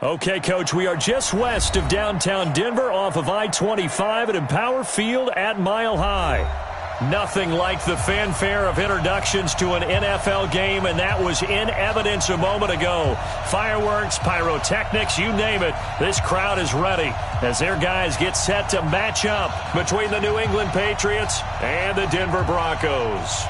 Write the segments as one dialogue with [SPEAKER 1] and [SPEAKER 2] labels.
[SPEAKER 1] Okay, Coach, we are just west of downtown Denver off of I-25 at Empower Field at Mile High. Nothing like the fanfare of introductions to an NFL game, and that was in evidence a moment ago. Fireworks, pyrotechnics, you name it. This crowd is ready as their guys get set to match up between the New England Patriots and the Denver Broncos.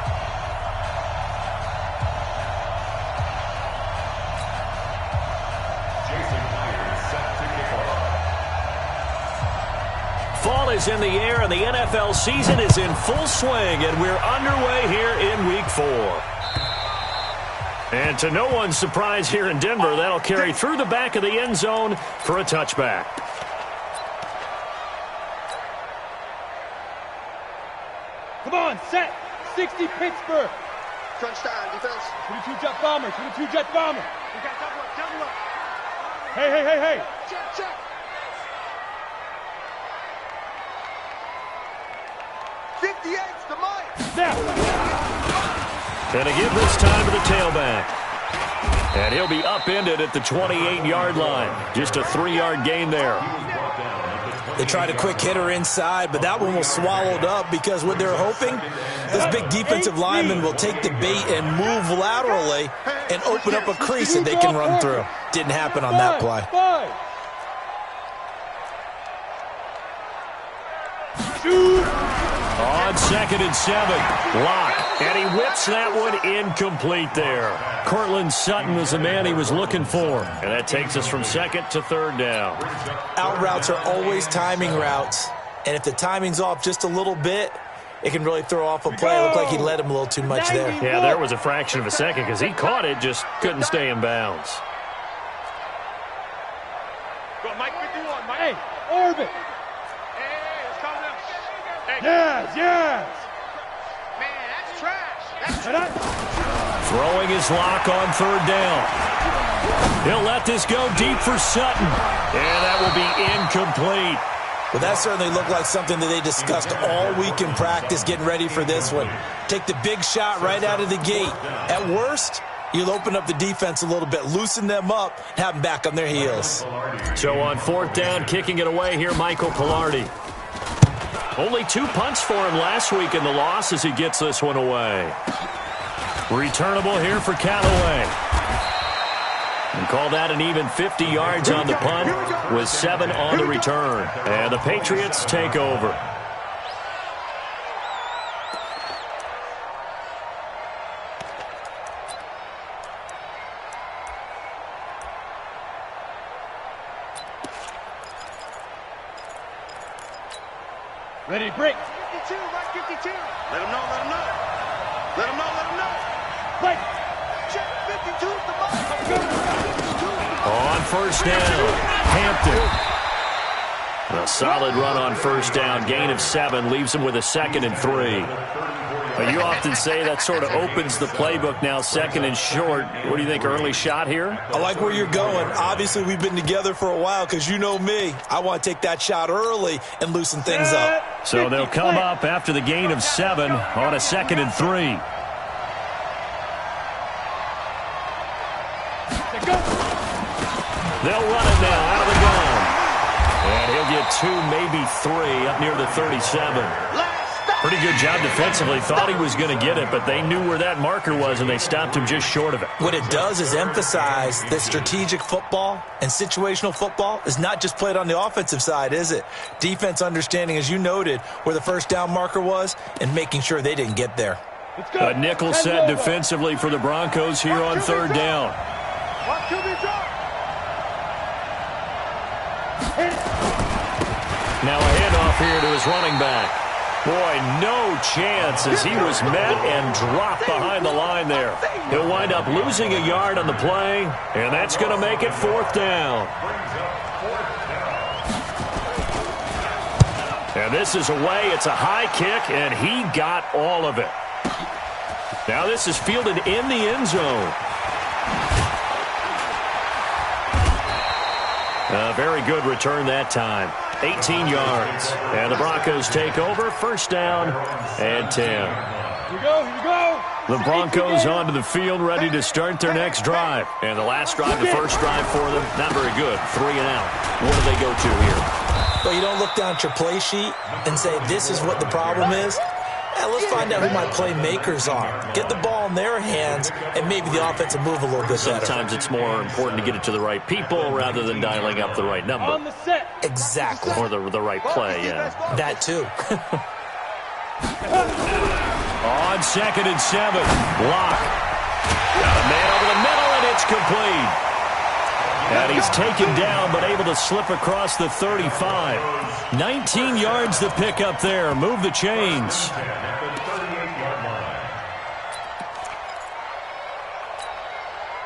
[SPEAKER 1] Fall is in the air, and the NFL season is in full swing, and we're underway here in Week 4. And to no one's surprise here in Denver, that'll carry through the back of the end zone for a touchback.
[SPEAKER 2] Come on, set. 60 Pittsburgh.
[SPEAKER 3] Crunch time, defense.
[SPEAKER 2] 22 jet bomber, 22 jet bomber.
[SPEAKER 3] We got double up.
[SPEAKER 2] Hey.
[SPEAKER 3] Check. The mic.
[SPEAKER 2] Now.
[SPEAKER 1] And to give this time to the tailback. And he'll be upended at the 28-yard line. Just a 3-yard gain there.
[SPEAKER 4] They tried a quick hitter inside, but that one was swallowed up because what they're hoping, this big defensive lineman will take the bait and move laterally and open up a crease that they can run through. Didn't happen on that play.
[SPEAKER 1] On 2nd and 7, Locke, and he whips that one incomplete there. Cortland Sutton was the man he was looking for, and that takes us from 2nd to 3rd down.
[SPEAKER 4] Out routes are always timing routes, and if the timing's off just a little bit, it can really throw off a play. It looked like he led him a little too much there.
[SPEAKER 1] Yeah, there was a fraction of a second because he caught it, just couldn't stay in bounds.
[SPEAKER 2] Go, Mike, 51, Mike. Hey, orbit. Yes.
[SPEAKER 3] Man, that's trash.
[SPEAKER 1] Throwing his Lock on 3rd down. He'll let this go deep for Sutton. And that will be incomplete.
[SPEAKER 4] Well, that certainly looked like something that they discussed all week in practice getting ready for this one. Take the big shot right out of the gate. At worst, you'll open up the defense a little bit, loosen them up, and have them back on their heels.
[SPEAKER 1] So on 4th down, kicking it away here, Michael Pilardi. Only 2 punts for him last week in the loss as he gets this one away. Returnable here for Callaway. And call that an even 50 yards on the punt with 7 on the return. And the Patriots take over.
[SPEAKER 2] Ready, break.
[SPEAKER 3] 52, right 52. Let him know.
[SPEAKER 2] Break.
[SPEAKER 3] Check 52 at the mic.
[SPEAKER 1] On 1st down, Hampton. A solid run on 1st down. Gain of 7 leaves him with a 2nd and 3. But you often say that sort of opens the playbook now, 2nd and short. What do you think, early shot here?
[SPEAKER 4] I like where you're going. Obviously, we've been together for a while because you know me. I want to take that shot early and loosen things up.
[SPEAKER 1] So they'll come up after the gain of 7 on a 2nd and 3. They'll run it now out of the gun. And he'll get 2, maybe 3 up near the 37. Pretty good job defensively. Thought he was going to get it, but they knew where that marker was, and they stopped him just short of it.
[SPEAKER 4] What it does is emphasize that strategic football and situational football is not just played on the offensive side, is it? Defense understanding, as you noted, where the 1st down marker was and making sure they didn't get there.
[SPEAKER 1] A nickel set defensively for the Broncos here on 3rd down. Now a handoff here to his running back. Boy, no chance as he was met and dropped behind the line there. He'll wind up losing a yard on the play, and that's going to make it 4th down. And this is away. It's a high kick, and he got all of it. Now this is fielded in the end zone. A very good return that time. 18 yards. And the Broncos take over. 1st down and 10.
[SPEAKER 2] Here we go.
[SPEAKER 1] The Broncos onto the field, ready to start their next drive. And the last drive, the first drive for them, not very good. 3 and out. What do they go to here?
[SPEAKER 4] Well, you don't look down at your play sheet and say, this is what the problem is. Let's find out who my playmakers are. Get the ball in their hands, and maybe the offense will move a little bit better.
[SPEAKER 1] Sometimes it's more important to get it to the right people rather than dialing up the right number.
[SPEAKER 2] On the set.
[SPEAKER 4] Exactly.
[SPEAKER 1] Or the right play, yeah.
[SPEAKER 4] That too.
[SPEAKER 1] On 2nd and 7, Locke. Got a man over the middle, and it's complete. And he's taken down, but able to slip across the 35. 19 yards to pick up there. Move the chains.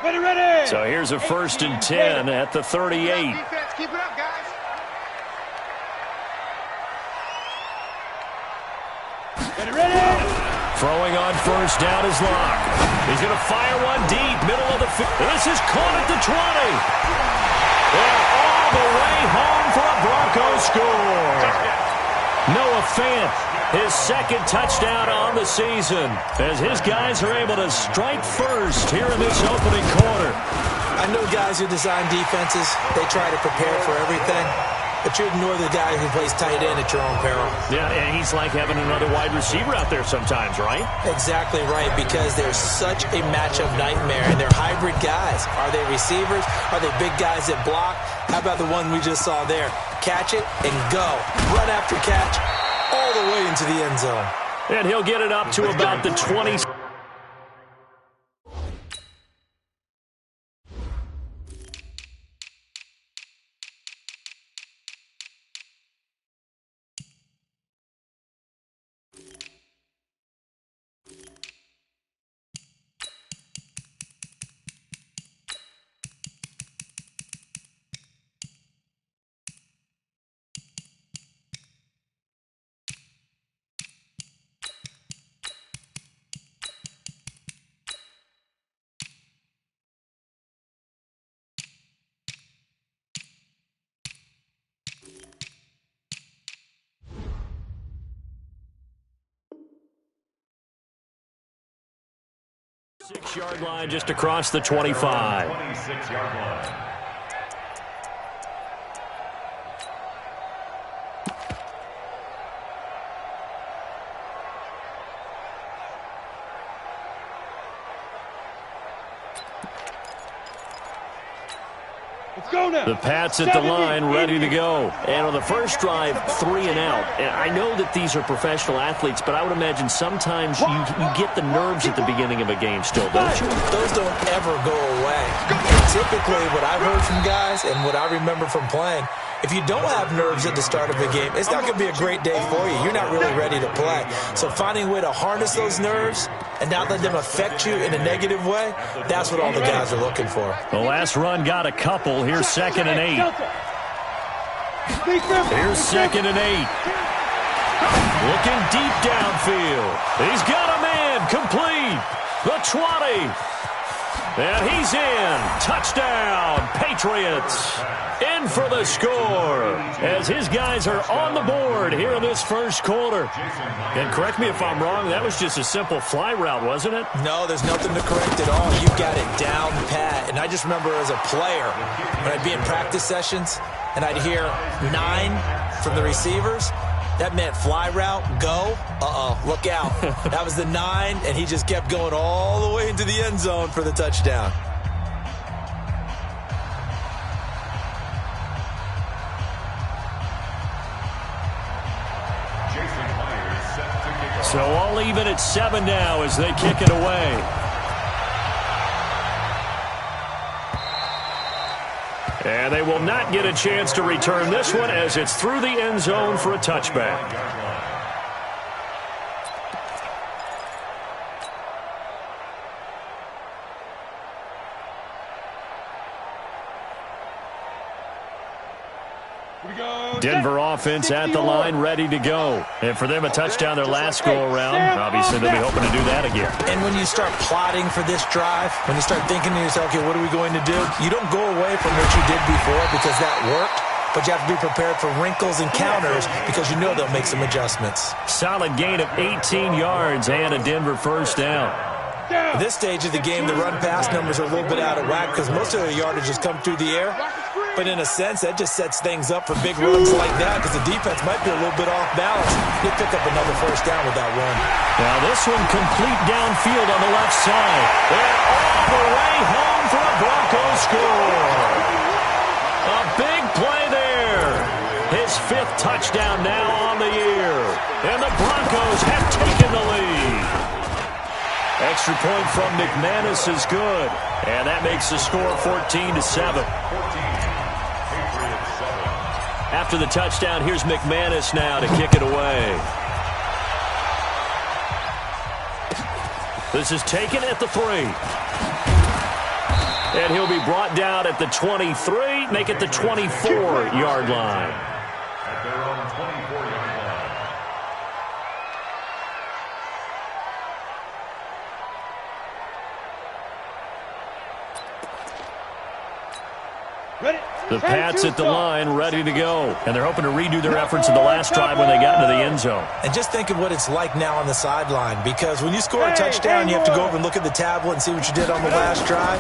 [SPEAKER 2] Ready.
[SPEAKER 1] So here's a 1st and 10 at the 38.
[SPEAKER 3] Defense, keep it up, guys.
[SPEAKER 2] Ready.
[SPEAKER 1] Throwing on 1st down is Locke. He's going to fire one deep, middle of the field. This is caught at the 20. They're all the way home for a Broncos score. Noah Fant, his 2nd touchdown on the season, as his guys are able to strike first here in this opening quarter.
[SPEAKER 4] I know guys who design defenses, they try to prepare for everything, but you ignore the guy who plays tight end at your own peril.
[SPEAKER 1] Yeah, and he's like having another wide receiver out there sometimes, right?
[SPEAKER 4] Exactly right, because they're such a matchup nightmare, and they're hybrid guys. Are they receivers? Are they big guys that block? How about the one we just saw there? Catch it and go. Run after catch all the way into the end zone.
[SPEAKER 1] And he'll get it up to about the 20. Six-yard line just across the 25. 26-yard line.
[SPEAKER 2] Let's go now.
[SPEAKER 1] The Pats at the line, ready to go. And on the first drive, 3 and out. And I know that these are professional athletes, but I would imagine sometimes you get the nerves at the beginning of a game still, don't you?
[SPEAKER 4] Those don't ever go away. And typically, what I've heard from guys and what I remember from playing, if you don't have nerves at the start of a game, it's not going to be a great day for you. You're not really ready to play. So finding a way to harness those nerves and not let them affect you in a negative way, that's what all the guys are looking for.
[SPEAKER 1] The last run got a couple. Here's 2nd and 8. Here's 2nd and 8. Looking deep downfield. He's got a man. Complete. The 20. And he's in. Touchdown, Patriots. In for the score as his guys are on the board here in this first quarter. And correct me if I'm wrong, that was just a simple fly route, wasn't it?
[SPEAKER 4] No, there's nothing to correct at all. You got it down pat. And I just remember as a player, when I'd be in practice sessions and I'd hear 9 from the receivers, that meant fly route, go, look out. That was the 9, and he just kept going all the way into the end zone for the touchdown.
[SPEAKER 1] So all even at 7 now as they kick it away. And they will not get a chance to return this one as it's through the end zone for a touchback. Denver offense at the line, ready to go. And for them, a touchdown their last go-around. Obviously, they'll be hoping to do that again.
[SPEAKER 4] And when you start plotting for this drive, when you start thinking to yourself, okay, what are we going to do? You don't go away from what you did before because that worked, but you have to be prepared for wrinkles and counters because you know they'll make some adjustments.
[SPEAKER 1] Solid gain of 18 yards and a Denver first down.
[SPEAKER 4] At this stage of the game, the run-pass numbers are a little bit out of whack because most of their yardage has come through the air. But in a sense, that just sets things up for big runs like that because the defense might be a little bit off balance. They pick up another first down with that run.
[SPEAKER 1] Now this one complete downfield on the left side. And all the way home for a Broncos score. A big play there. His 5th touchdown now on the year. And the Broncos have taken the lead. Extra point from McManus is good. And that makes the score 14-7. After the touchdown, here's McManus now to kick it away. This is taken at the 3. And he'll be brought down at the 23, make it the 24-yard line.
[SPEAKER 5] At their own 24-yard line.
[SPEAKER 1] The Pats at the line, ready to go. And they're hoping to redo their efforts in the last drive when they got into the end zone.
[SPEAKER 4] And just think of what it's like now on the sideline, because when you score a touchdown, you have to go over and look at the tablet and see what you did on the last drive.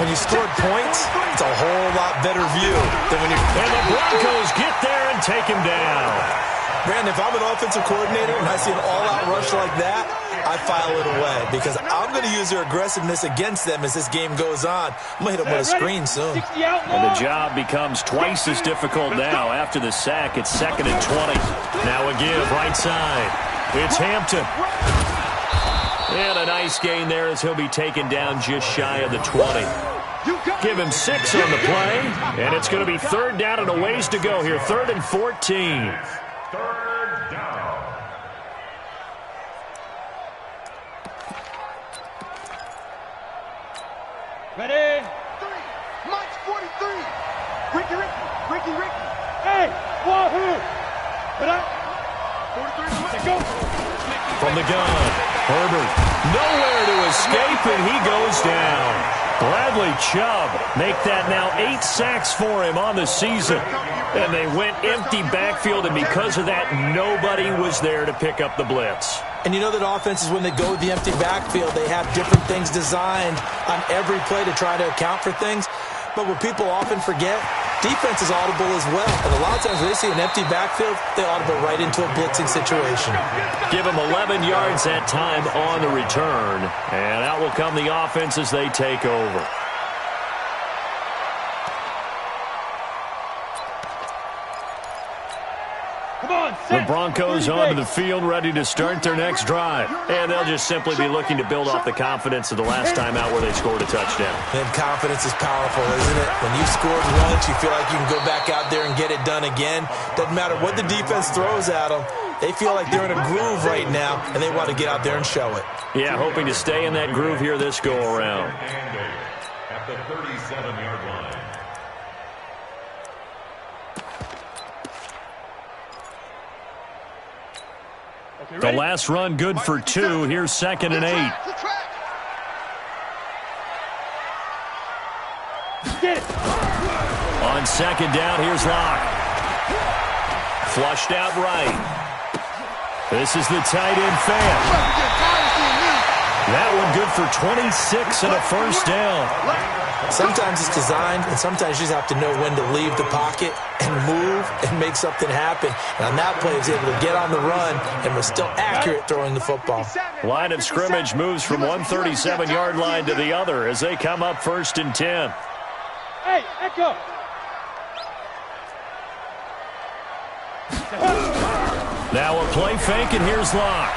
[SPEAKER 4] When you scored points, it's a whole lot better view than when you...
[SPEAKER 1] And the Broncos get there and take him down.
[SPEAKER 4] Brandon, if I'm an offensive coordinator and I see an all-out rush like that, I file it away because I'm going to use their aggressiveness against them as this game goes on. I'm going to hit them with a screen soon.
[SPEAKER 1] And the job becomes twice as difficult now. After the sack, it's 2nd and 20. Now a give, right side. It's Hampton. And a nice gain there as he'll be taken down just shy of the 20. Give him 6 on the play, and it's going to be 3rd down and a ways to go here. 3rd and 14.
[SPEAKER 5] 3rd down.
[SPEAKER 2] Ready?
[SPEAKER 3] 3. Mike's 43. Ricky.
[SPEAKER 2] Hey, wahoo! Put up.
[SPEAKER 3] 43.
[SPEAKER 2] Go.
[SPEAKER 1] From the gun, Herbert. Nowhere to escape, and he goes down. Bradley Chubb make that now 8 sacks for him on the season. And they went empty backfield, and because of that, nobody was there to pick up the blitz.
[SPEAKER 4] And you know that offenses, when they go with the empty backfield, they have different things designed on every play to try to account for things. But what people often forget, defense is audible as well. And a lot of times when they see an empty backfield, they audible right into a blitzing situation.
[SPEAKER 1] Give them 11 yards that time on the return. And out will come the offense as they take over. The Broncos onto the field, ready to start their next drive. And they'll just simply be looking to build off the confidence of the last time out where they scored a touchdown.
[SPEAKER 4] And confidence is powerful, isn't it? When you've scored once, you feel like you can go back out there and get it done again. Doesn't matter what the defense throws at them. They feel like they're in a groove right now, and they want to get out there and show it.
[SPEAKER 1] Yeah, hoping to stay in that groove here this go-around.
[SPEAKER 5] At the 37-yard line.
[SPEAKER 1] The last run good for 2. Here's 2nd and 8. On 2nd down, here's Locke. Flushed out right. This is the tight end fan. That one good for 26 and a first down.
[SPEAKER 4] Sometimes it's designed, and sometimes you just have to know when to leave the pocket and move and make something happen. And on that play, he was able to get on the run and was still accurate throwing the football.
[SPEAKER 1] Line of scrimmage moves from one 37-yard line to the other as they come up 1st and 10.
[SPEAKER 2] Hey, Echo.
[SPEAKER 1] Now a play fake, and here's Locke.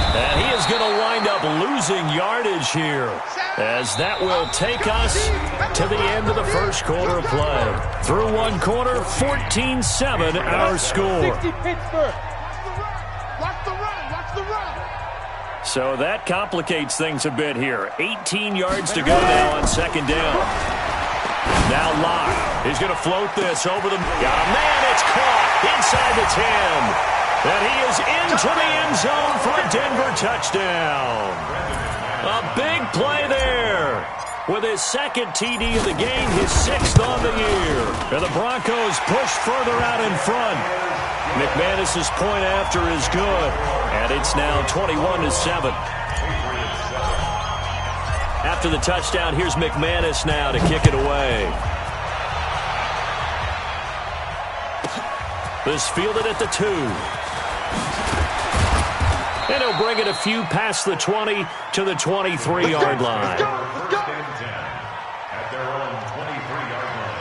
[SPEAKER 1] And he is going to wind up losing yardage here, as that will take us to the end of the first quarter of play. Through one quarter, 14-7 our score.
[SPEAKER 2] 60 Pittsburgh.
[SPEAKER 3] Watch the run.
[SPEAKER 1] So that complicates things a bit here. 18 yards to go now on 2nd down. Now Locke is going to float this over the... Got a man, it's caught inside the 10. And he is into the end zone for a Denver touchdown. A big play there. With his 2nd TD of the game, his 6th on the year. And the Broncos push further out in front. McManus's point after is good. And it's now 21-7. After the touchdown, here's McManus now to kick it away. This fielded at the 2. And he'll bring it a few past the 20 to the 23-yard line.
[SPEAKER 5] First and 10 at their own 23-yard line.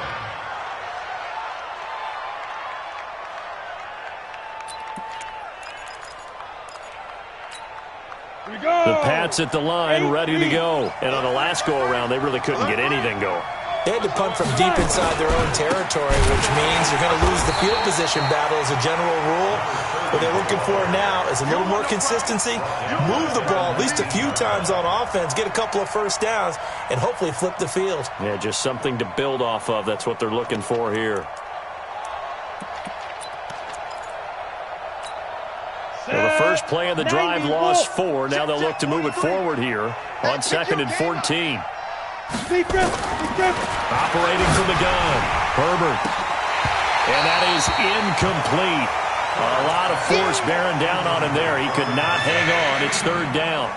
[SPEAKER 1] The Pats at the line, ready to go. And on the last go-around, they really couldn't get anything going.
[SPEAKER 4] They had to punt from deep inside their own territory, which means you're going to lose the field position battle as a general rule. What they're looking for now is a little more consistency, move the ball at least a few times on offense, get a couple of first downs, and hopefully flip the field.
[SPEAKER 1] Yeah, just something to build off of. That's what they're looking for here. Well, the first play of the drive lost 4. Now they'll look to move it forward here on 2nd and 14.
[SPEAKER 2] Operating
[SPEAKER 1] from the gun, Herbert. And that is incomplete. A lot of force bearing down on him there. He could not hang on. It's 3rd down.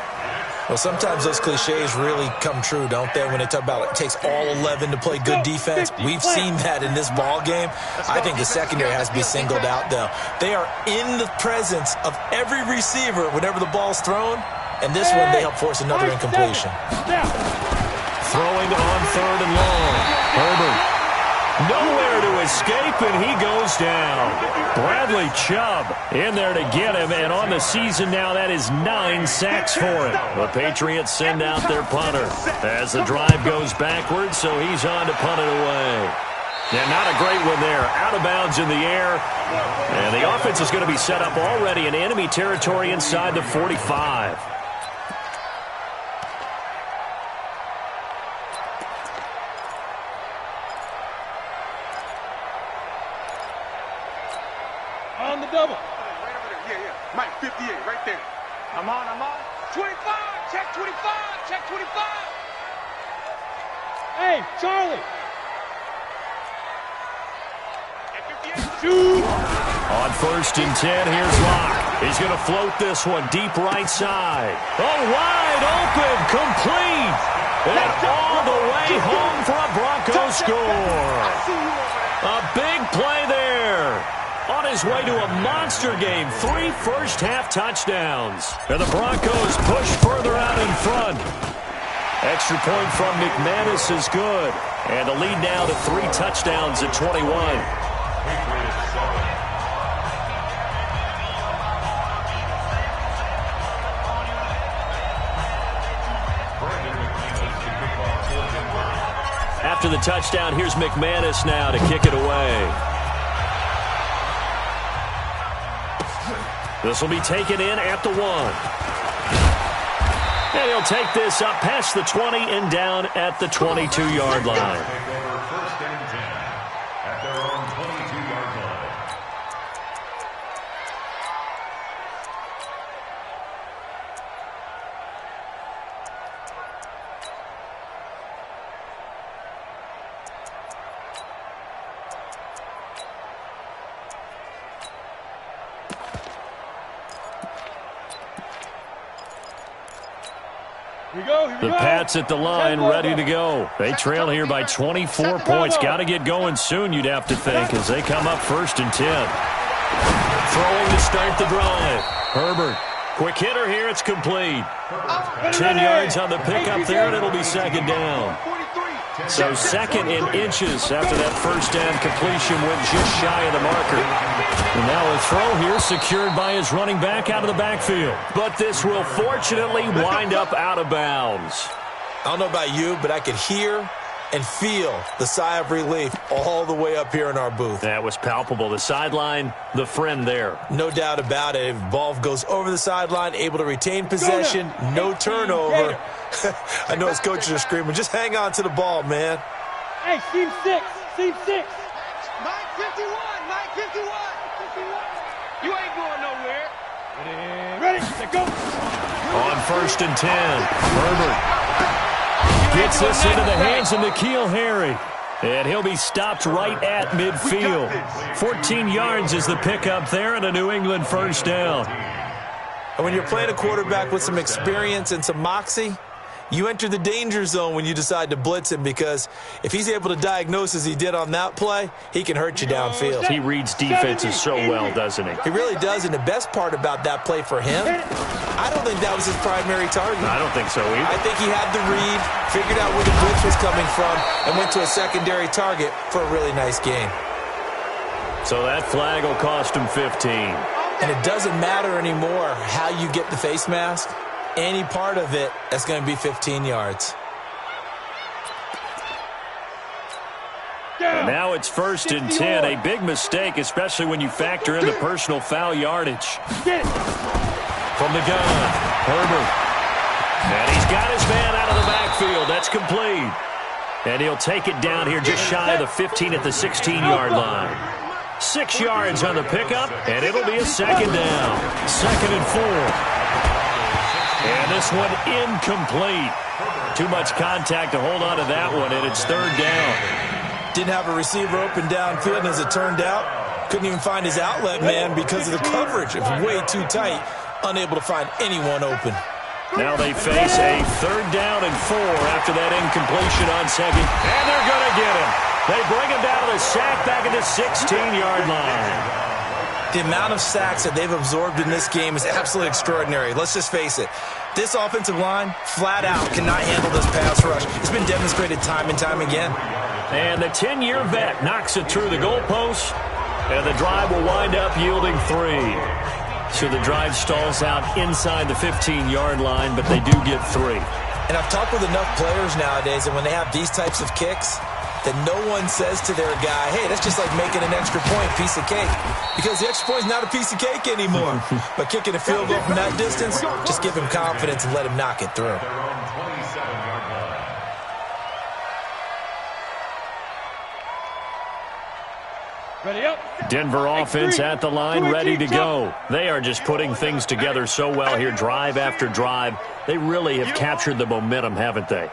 [SPEAKER 4] Well, sometimes those cliches really come true, don't they, when they talk about it takes all 11 to play good defense. We've seen that in this ball game. I think the secondary has to be singled out, though. They are in the presence of every receiver whenever the ball's thrown, and this one they help force another incompletion.
[SPEAKER 1] Throwing on 3rd and long. Herbert. Nowhere to escape, and he goes down. Bradley Chubb in there to get him, and on the season now, that is 9 sacks for him. The Patriots send out their punter as the drive goes backwards, so he's on to punt it away. Yeah, not a great one there. Out of bounds in the air, and the offense is going to be set up already in enemy territory inside the 45.
[SPEAKER 2] On the double.
[SPEAKER 3] Right over there. Yeah. Mike, 58, right there. I'm on. 25, check 25, check 25.
[SPEAKER 2] Hey, Charlie. Shoot.
[SPEAKER 1] On 1st and 10, here's Locke. He's going to float this one deep right side. Oh, wide open, complete. And all the way home for a Broncos score. A big play there. On his way to a monster game, 3 first-half touchdowns. And the Broncos push further out in front. Extra point from McManus is good. And the lead now to 3 touchdowns at 21. After the touchdown, here's McManus now to kick it away. This will be taken in at the 1. And he'll take this up past the 20 and down at the 22-yard line.
[SPEAKER 5] Take over 1st and 10 at their own 22-yard line.
[SPEAKER 1] The Pats at the line, ready to go. They trail here by 24 points. Got to get going soon, you'd have to think, as they come up 1st and 10. Throwing to start the drive. Herbert. Quick hitter here. It's complete. 10 yards on the pickup there, and it'll be 2nd down. So 2nd and inches after that first down completion went just shy of the marker. And now a throw here secured by his running back out of the backfield. But this will fortunately wind up out of bounds.
[SPEAKER 4] I don't know about you, but I could hear and feel the sigh of relief all the way up here in our booth.
[SPEAKER 1] That was palpable. The sideline, the friend there.
[SPEAKER 4] No doubt about it. If ball goes over the sideline, able to retain possession, no turnover. I know his coaches are screaming, just hang on to the ball, man.
[SPEAKER 2] Hey, team 6. Team 6.
[SPEAKER 3] Mike 51, Mike 51. You ain't going nowhere.
[SPEAKER 2] Ready, set, go.
[SPEAKER 1] On 1st and 10, Herbert gets this into the hands of N'Keal Harry. And he'll be stopped right at midfield. 14 yards is the pickup there and a New England first down.
[SPEAKER 4] And when you're playing a quarterback with some experience and some moxie, you enter the danger zone when you decide to blitz him, because if he's able to diagnose as he did on that play, he can hurt you downfield.
[SPEAKER 1] He reads defenses so well, doesn't he?
[SPEAKER 4] He really does, and the best part about that play for him, I don't think that was his primary target.
[SPEAKER 1] I don't think so either.
[SPEAKER 4] I think he had the read, figured out where the blitz was coming from, and went to a secondary target for a really nice gain.
[SPEAKER 1] So that flag will cost him 15.
[SPEAKER 4] And it doesn't matter anymore how you get the face mask. Any part of it, that's going to be 15 yards.
[SPEAKER 1] And now it's 1st and 10. A big mistake, especially when you factor in the personal foul yardage. From the gun, Herbert. And he's got his man out of the backfield. That's complete. And he'll take it down here just shy of the 15 at the 16-yard line. 6 yards on the pickup, and it'll be a 2nd down. 2nd and 4. And this one incomplete. Too much contact to hold on to that one, and it's 3rd down.
[SPEAKER 4] Didn't have a receiver open downfield, and as it turned out, couldn't even find his outlet man because of the coverage. It was way too tight, unable to find anyone open.
[SPEAKER 1] Now they face a 3rd down and 4 after that incompletion on 2nd. And they're going to get him. They bring him down to the sack back at the 16-yard line.
[SPEAKER 4] The amount of sacks that they've absorbed in this game is absolutely extraordinary. Let's just face it. This offensive line, flat out, cannot handle this pass rush. It's been demonstrated time and time again.
[SPEAKER 1] And the 10-year vet knocks it through the goalpost, and the drive will wind up yielding 3. So the drive stalls out inside the 15-yard line, but they do get 3.
[SPEAKER 4] And I've talked with enough players nowadays, and when they have these types of kicks, that no one says to their guy, hey, that's just like making an extra point, piece of cake. Because the extra point is not a piece of cake anymore. But kicking a field goal from that distance, just give him confidence and let him knock it through.
[SPEAKER 2] Ready up.
[SPEAKER 1] Denver offense at the line, ready to go. They are just putting things together so well here, drive after drive. They really have captured the momentum, haven't they?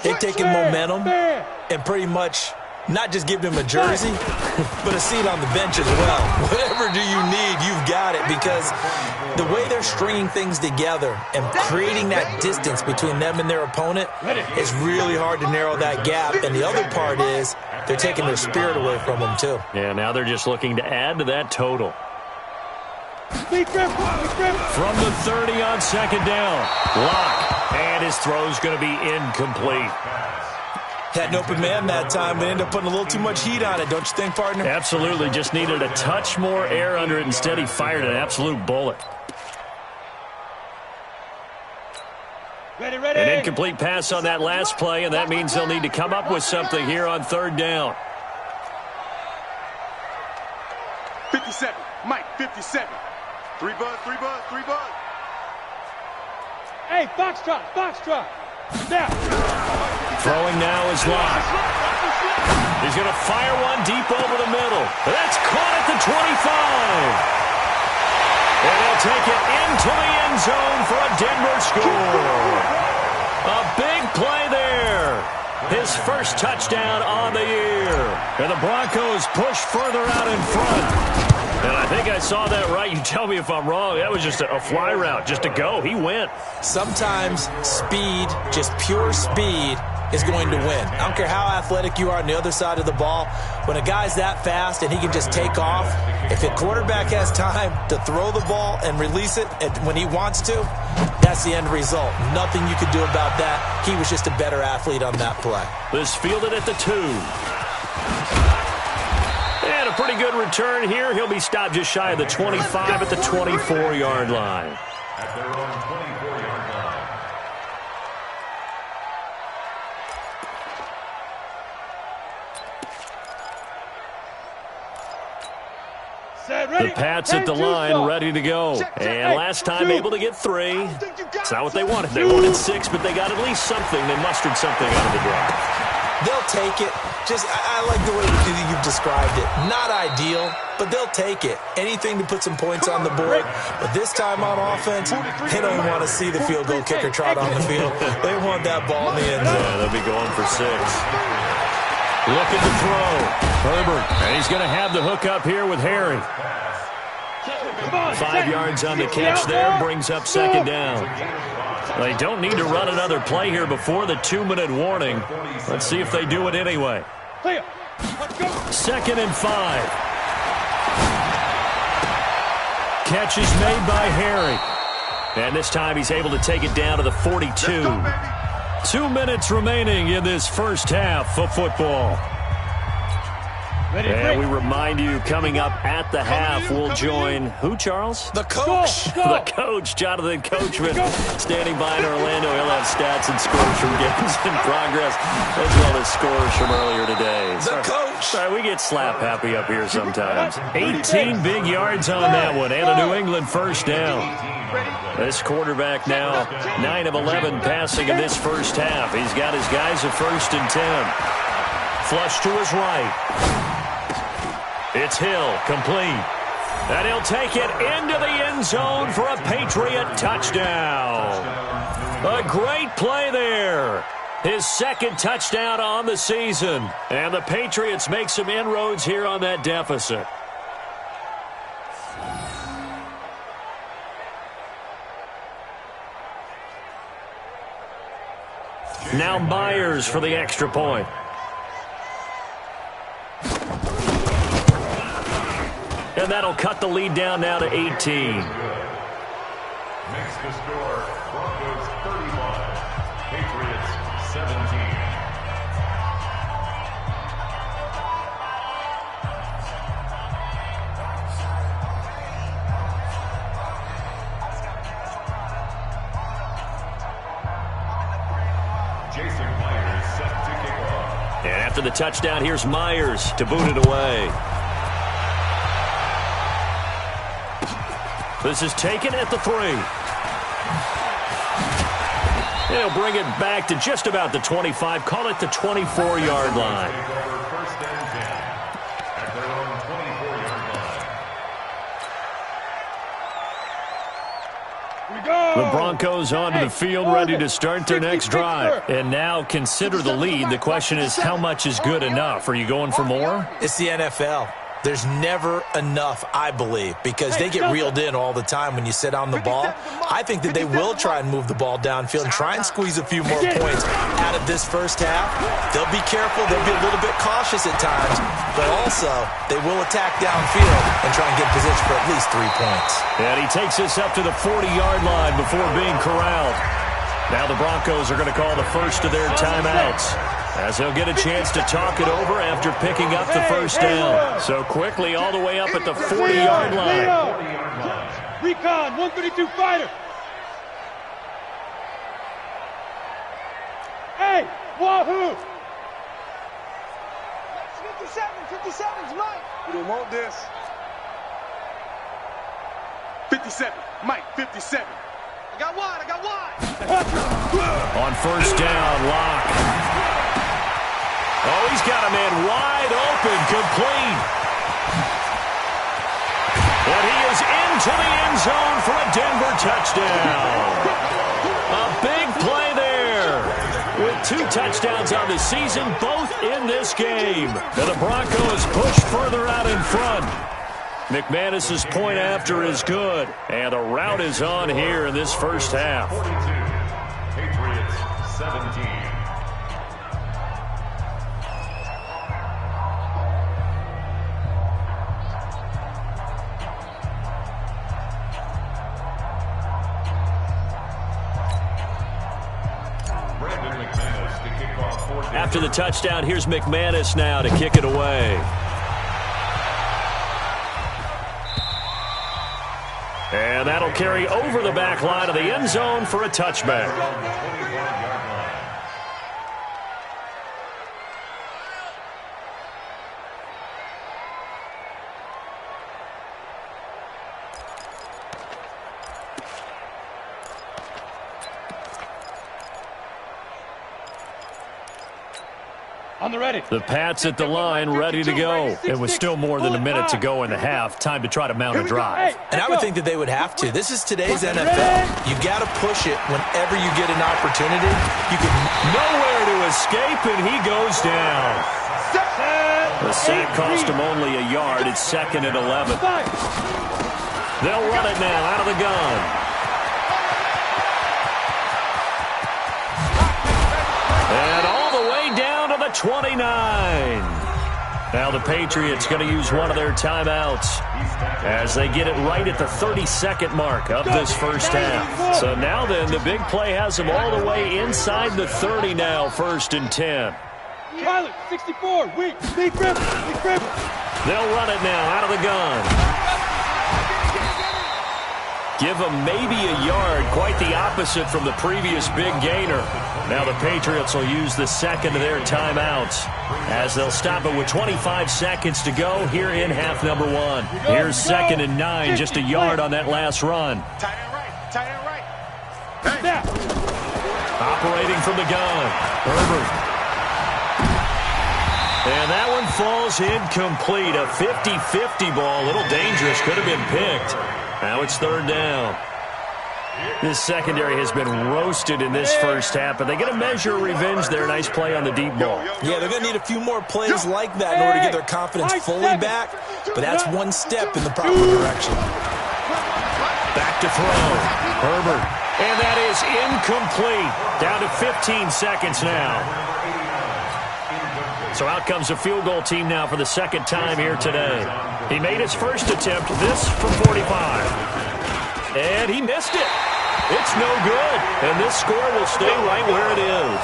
[SPEAKER 4] They've taken momentum and pretty much not just given him a jersey, but a seat on the bench as well. Whatever do you need, you've got it, because the way they're stringing things together and creating that distance between them and their opponent is really hard to narrow that gap. And the other part is they're taking their spirit away from them, too.
[SPEAKER 1] Yeah, now they're just looking to add to that total. From the 30 on 2nd down. Lock. And his throw's going to be incomplete.
[SPEAKER 4] Had an open man that time, but ended up putting a little too much heat on it, don't you think, partner?
[SPEAKER 1] Absolutely. Just needed a touch more air under it. Instead, he fired an absolute bullet.
[SPEAKER 2] Ready, ready.
[SPEAKER 1] An incomplete pass on that last play, and that means they'll need to come up with something here on 3rd down.
[SPEAKER 3] 57. Mike, 57. 3 buzz, 3 buzz, 3 buzz.
[SPEAKER 2] Hey, foxtrot, foxtrot. Now.
[SPEAKER 1] Throwing now is Locke. He's going to fire one deep over the middle. That's caught at the 25. And they'll take it into the end zone for a Denver score. A big play there. His first touchdown on the year. And the Broncos push further out in front. And I think I saw that right. You tell me if I'm wrong. That was just a fly route, just to go. He went.
[SPEAKER 4] Sometimes speed, just pure speed, is going to win. I don't care how athletic you are on the other side of the ball. When a guy's that fast and he can just take off, if a quarterback has time to throw the ball and release it when he wants to, that's the end result. Nothing you could do about that. He was just a better athlete on that play.
[SPEAKER 1] This fielded at the 2. And a pretty good return here. He'll be stopped just shy of the 25 at the 24-yard line.
[SPEAKER 5] At their own 24-yard line.
[SPEAKER 1] The Pats at the line, ready to go. And last time able to get 3. It's not what they wanted. They wanted 6, but they got at least something. They mustered something out of the drive.
[SPEAKER 4] They'll take it. I like the way you've described it. Not ideal, but they'll take it. Anything to put some points on the board. But this time on offense, they don't want to see the field goal kicker trot on the field. They want that ball in the end zone.
[SPEAKER 1] Yeah, they'll be going for 6. Looking to throw. Herbert. And he's going to have the hook up here with Harry. 5 yards on the catch there, brings up second down. They don't need to run another play here before the 2-minute warning. Let's see if they do it anyway. Second and 5. Catch is made by Harry. And this time he's able to take it down to the 42. 2 minutes remaining in this first half of football. And we remind you, coming up at the half, we'll join who, Charles?
[SPEAKER 4] The coach.
[SPEAKER 1] The coach, Jonathan Coachman, standing by in Orlando. He'll have stats and scores from games in progress, as well as scores from earlier today.
[SPEAKER 4] The coach.
[SPEAKER 1] Sorry, we get slap happy up here sometimes. 18 big yards on that one, and a New England first down. This quarterback now 9 of 11 passing in this first half. He's got his guys at 1st and 10. Flush to his right. It's Hill, complete. And he'll take it into the end zone for a Patriot touchdown. A great play there. His second touchdown on the season. And the Patriots make some inroads here on that deficit. Now Myers for the extra point. And that'll cut the lead down now to 18.
[SPEAKER 5] Makes the score Broncos 35, Patriots 17. Jason Myers set to kick off.
[SPEAKER 1] And after the touchdown, here's Myers to boot it away. This is taken at the 3. He'll bring it back to just about the 25. Call it the 24-yard line.
[SPEAKER 5] First and 10 at their own 24-yard line.
[SPEAKER 1] The Broncos onto the field, ready to start their next drive. And now consider the lead. The question is, how much is good enough? Are you going for more?
[SPEAKER 4] It's the NFL. There's never enough, I believe, because they get reeled in all the time when you sit on the ball. I think that they will try and move the ball downfield and try and squeeze a few more points out of this first half. They'll be careful. They'll be a little bit cautious at times, but also they will attack downfield and try and get position for at least 3 points.
[SPEAKER 1] And he takes us up to the 40-yard line before being corralled. Now the Broncos are going to call the first of their timeouts, as they'll get a chance to talk it over after picking up the first down. So quickly all the way up at the 40-yard line.
[SPEAKER 2] Recon, 132 fighter. Hey, wahoo!
[SPEAKER 3] 57's Mike. We don't want this. 57, Mike, 57. I got wide.
[SPEAKER 1] On first down, Locke. Oh, he's got a man wide open, complete. And he is into the end zone for a Denver touchdown. A big play there. With 2 touchdowns on the season, both in this game. And the Broncos push further out in front. McManus's point after is good. And the route is on here in this first half.
[SPEAKER 5] 42, Patriots 17.
[SPEAKER 1] After the touchdown, here's McManus now to kick it away. And that'll carry over the back line of the end zone for a touchback.
[SPEAKER 2] On the ready.
[SPEAKER 1] The Pats at the line, ready to go. It was still more than a minute to go in the half. Time to try to mount a drive.
[SPEAKER 4] And I would think that they would have to. This is today's NFL. You got to push it whenever you get an opportunity. You can
[SPEAKER 1] nowhere to escape, and he goes down. The sack cost him only a yard. It's 2nd and 11. They'll run it now out of the gun. And all the way down to the 29. Now the Patriots going to use one of their timeouts as they get it right at the 32nd mark of this first half. So now then, the big play has them all the way inside the 30 now, 1st and 10.
[SPEAKER 2] Pilot, 64, weak, big grip.
[SPEAKER 1] They'll run it now out of the gun. Give them maybe a yard, quite the opposite from the previous big gainer. Now the Patriots will use the second of their timeouts as they'll stop it with 25 seconds to go here in half number 1. Here's 2nd and 9, just a yard on that last run.
[SPEAKER 3] Tight end right.
[SPEAKER 1] Operating from the gun, Herbert. And that one falls incomplete. A 50-50 ball, a little dangerous, could have been picked. Now it's 3rd down. This secondary has been roasted in this first half, but they get a measure of revenge there. Nice play on the deep ball.
[SPEAKER 4] Yeah, they're going to need a few more plays like that in order to get their confidence fully back, but that's one step in the proper direction.
[SPEAKER 1] Back to throw. Herbert. And that is incomplete. Down to 15 seconds now. So out comes a field goal team now for the second time here today. He made his first attempt, this from 45. And he missed it. It's no good. And this score will stay right where it is.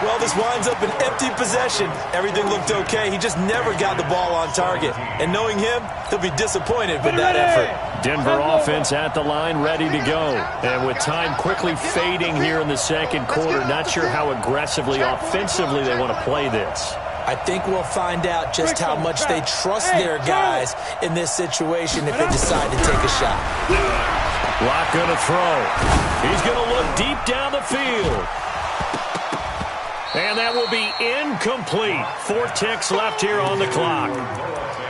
[SPEAKER 4] Well, this winds up an empty possession. Everything looked okay. He just never got the ball on target. And knowing him, he'll be disappointed with that effort.
[SPEAKER 1] Denver offense at the line, ready to go. And with time quickly fading here in the second quarter, not sure how aggressively, offensively they want to play this.
[SPEAKER 4] I think we'll find out just how much they trust their guys in this situation if they decide to take a shot.
[SPEAKER 1] Lock going to throw. He's going to look deep down the field. And that will be incomplete. 4 ticks left here on the clock.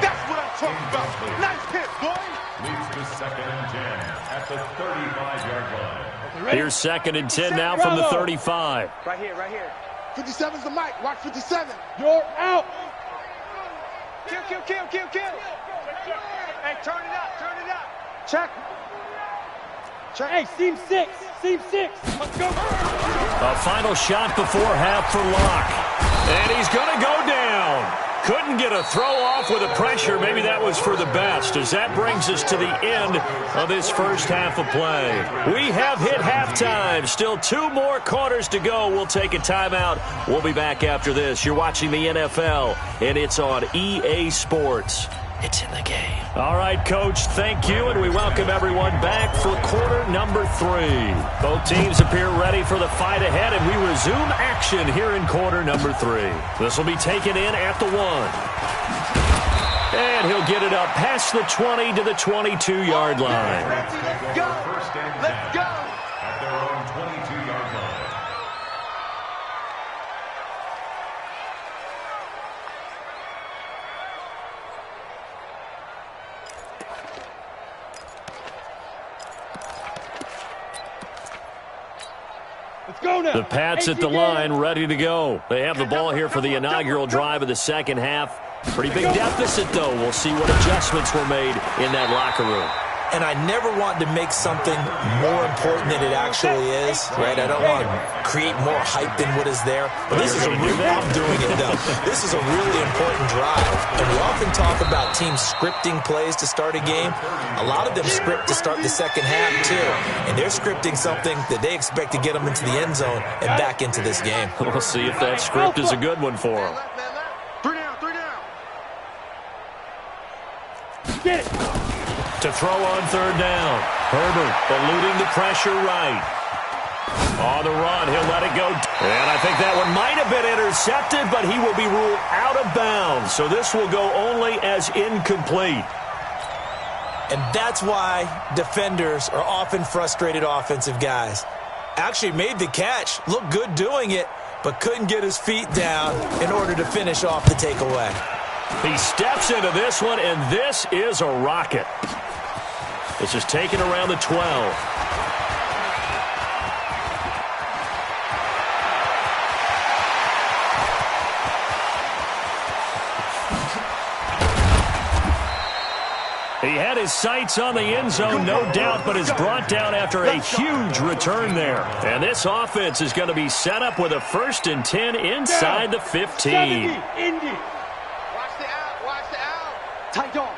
[SPEAKER 3] That's what I'm talking about. Nice hit, boy.
[SPEAKER 5] Leads to 2nd and 10 at the 35-yard line.
[SPEAKER 1] Here's 2nd and 10 now from the 35.
[SPEAKER 3] Right here. 57's the mic. Watch 57.
[SPEAKER 2] You're out.
[SPEAKER 3] Kill. Hey, turn it up. Check.
[SPEAKER 2] Hey, seam 6. Let's go.
[SPEAKER 1] A final shot before half for Locke. And he's going to go down. Couldn't get a throw off with the pressure. Maybe that was for the best, as that brings us to the end of this first half of play. We have hit halftime. Still 2 more quarters to go. We'll take a timeout. We'll be back after this. You're watching the NFL, and it's on EA Sports. It's in the game. All right, Coach, thank you, and we welcome everyone back for quarter number 3. Both teams appear ready for the fight ahead, and we resume action here in quarter number 3. This will be taken in at the 1. And he'll get it up past the 20 to the 22-yard line.
[SPEAKER 3] Let's go.
[SPEAKER 5] At their own 22-yard line.
[SPEAKER 1] The Pats at the line, ready to go. They have the ball here for the inaugural drive of the second half. Pretty big deficit, though. We'll see what adjustments were made in that locker room.
[SPEAKER 4] And I never want to make something more important than it actually is, right? I don't want to create more hype than what is there. But this is I'm doing it, though. This is a really important drive. And we often talk about teams scripting plays to start a game. A lot of them script to start the second half, too. And they're scripting something that they expect to get them into the end zone and back into this game.
[SPEAKER 1] We'll see if that script is a good one for them.
[SPEAKER 3] 3 down.
[SPEAKER 2] Get it.
[SPEAKER 1] To throw on third down. Herbert eluding the pressure right. On the run, he'll let it go. And I think that one might have been intercepted, but he will be ruled out of bounds. So this will go only as incomplete.
[SPEAKER 4] And that's why defenders are often frustrated offensive guys. Actually made the catch, looked good doing it, but couldn't get his feet down in order to finish off the takeaway.
[SPEAKER 1] He steps into this one, and this is a rocket. This is taken around the 12. He had his sights on the end zone, no doubt, but is brought down after a huge return there. And this offense is going to be set up with a 1st and 10 inside the 15.
[SPEAKER 2] Indy.
[SPEAKER 3] Watch the out. Watch the out.
[SPEAKER 2] Tight dog.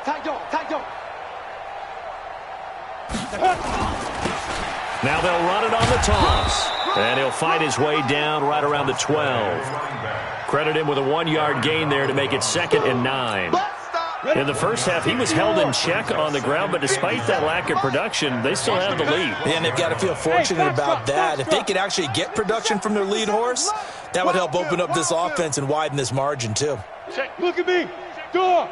[SPEAKER 1] Now they'll run it on the toss. And he'll fight his way down right around the 12. Credit him with a 1-yard gain there to make it 2nd and 9. In the first half, he was held in check on the ground, but despite that lack of production, they still have the lead.
[SPEAKER 4] And they've got to feel fortunate about that. If they could actually get production from their lead horse, that would help open up this offense and widen this margin, too.
[SPEAKER 2] Look at me. Door.